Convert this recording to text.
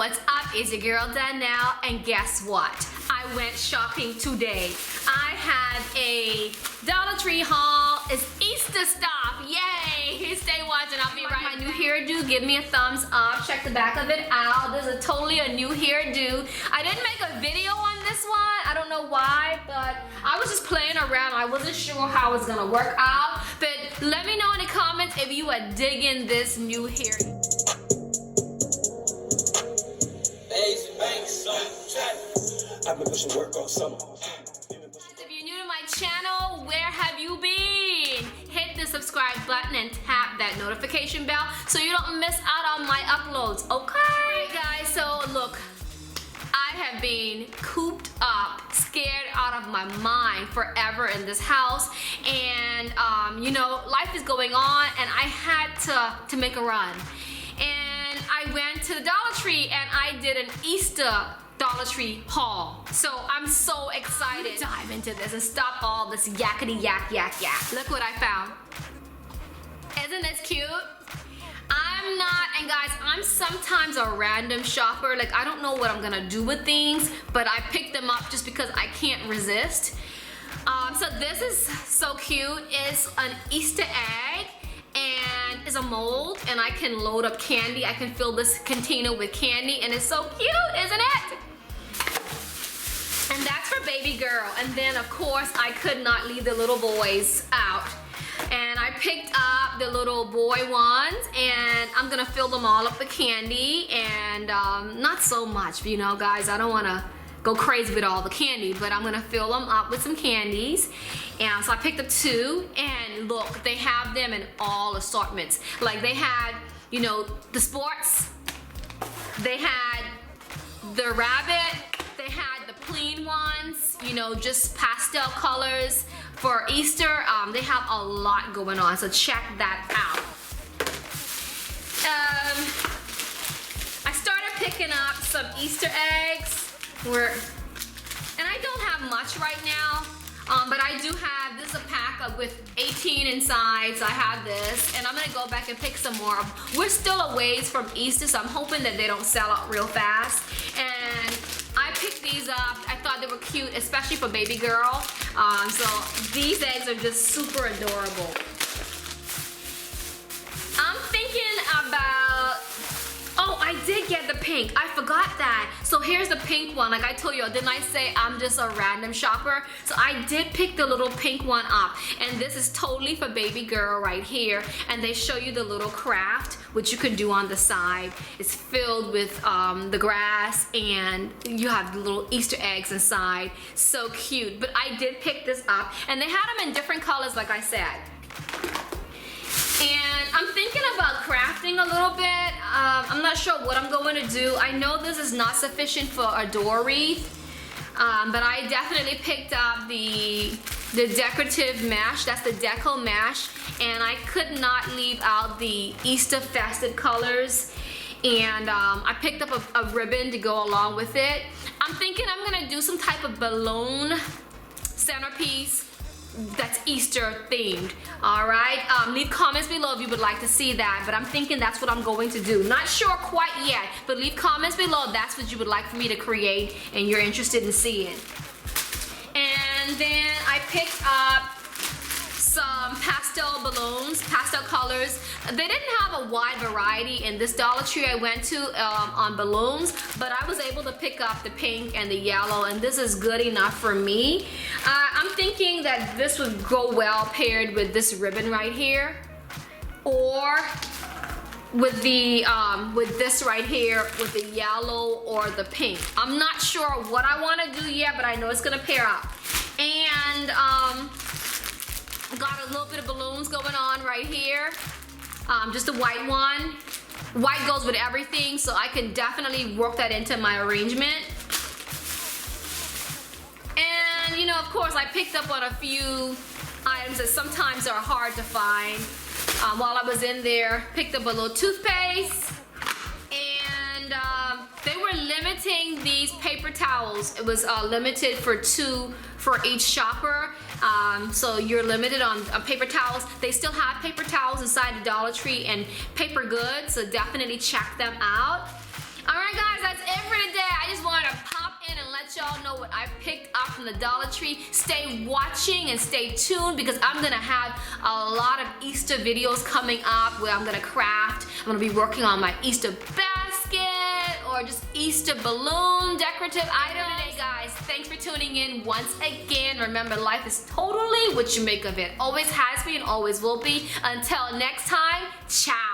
what's up? It's your girl Danielle, and guess what? I went shopping today. I had a Dollar Tree haul. It's Easter stuff. Yay! Stay watching. I'll be right back. My new hairdo. Give me a thumbs up. Check the back of it out. This is totally a new hairdo. I didn't make a video on this one. I don't know why, but I was just playing around. I wasn't sure how it's gonna work out. But let me know in the comments if you are digging this new hairdo. I've been pushing work all summer. If you're new to my channel, where have you been? Hit the subscribe button and tap that notification bell so you don't miss out on my uploads, okay? Guys, so look, I have been cooped up, scared out of my mind forever in this house, and you know, life is going on, and I had to make a run. And I went to the Dollar Tree and I did an Easter Dollar Tree haul. So I'm so excited to dive into this and stop all this yakety yak. Look what I found. Isn't this cute? I'm not, and guys, I'm sometimes a random shopper. Like, I don't know what I'm gonna do with things, but I picked them up just because I can't resist. So this is so cute. It's an Easter egg. And it's a mold, and I can load up candy. I can fill this container with candy, and it's so cute, isn't it? And that's for baby girl. And then of course I could not leave the little boys out. And I picked up the little boy ones, and I'm gonna fill them all up with candy, and not so much, you know, guys. I don't wanna go crazy with all the candy, but I'm gonna fill them up with some candies. And so I picked up two, and look, they have them in all assortments. Like, they had, you know, the sports, they had the rabbit, they had the plain ones, you know, just pastel colors for Easter. They have a lot going on, so check that out. I started picking up some Easter eggs. And I don't have much right now, but I do have, this is a pack with 18 inside, so I have this, and I'm gonna go back and pick some more. We're still a ways from Easter, so I'm hoping that they don't sell out real fast. And I picked these up. I thought they were cute, especially for baby girl. So these eggs are just super adorable. I'm thinking about, oh, I did get the pink. I forgot that. So here's the pink one. Like I told you, didn't I say I'm just a random shopper? So I did pick the little pink one up. And this is totally for baby girl right here. And they show you the little craft, which you can do on the side. It's filled with the grass, and you have the little Easter eggs inside. So cute. But I did pick this up. And they had them in different colors, like I said. And I'm thinking about crafting a little bit. I'm not sure what I'm going to do. I know this is not sufficient for a door wreath, but I definitely picked up the decorative mesh. That's the deco mesh, and I could not leave out the Easter festive colors. And I picked up a ribbon to go along with it. I'm thinking I'm gonna do some type of balloon centerpiece that's Easter themed. All right, leave comments below if you would like to see that, but I'm thinking that's what I'm going to do. Not sure quite yet, but leave comments below if that's what you would like for me to create and you're interested in seeing. And then I picked up some pastel balloons, pastel colors. They didn't have a wide variety in this Dollar Tree I went to on balloons, but I was able to pick up the pink and the yellow, and this is good enough for me. I'm thinking that this would go well paired with this ribbon right here, or with the with this right here with the yellow or the pink. I'm not sure what I want to do yet, but I know it's gonna pair up. And got a little bit of balloons going on right here. Just a white one. White goes with everything, so I can definitely work that into my arrangement. And you know, of course, I picked up on a few items that sometimes are hard to find. While I was in there, picked up a little toothpaste, and they were limiting these paper towels. It was limited for 2 for each shopper. So you're limited on paper towels. They still have paper towels inside the Dollar Tree and paper goods, so definitely check them out. All right, guys, that's from the Dollar Tree. Stay watching and stay tuned because I'm gonna have a lot of Easter videos coming up where I'm gonna craft. I'm gonna be working on my Easter basket or just Easter balloon decorative items. Today, guys, thanks for tuning in once again. Remember, life is totally what you make of it. Always has been and always will be. Until next time, ciao.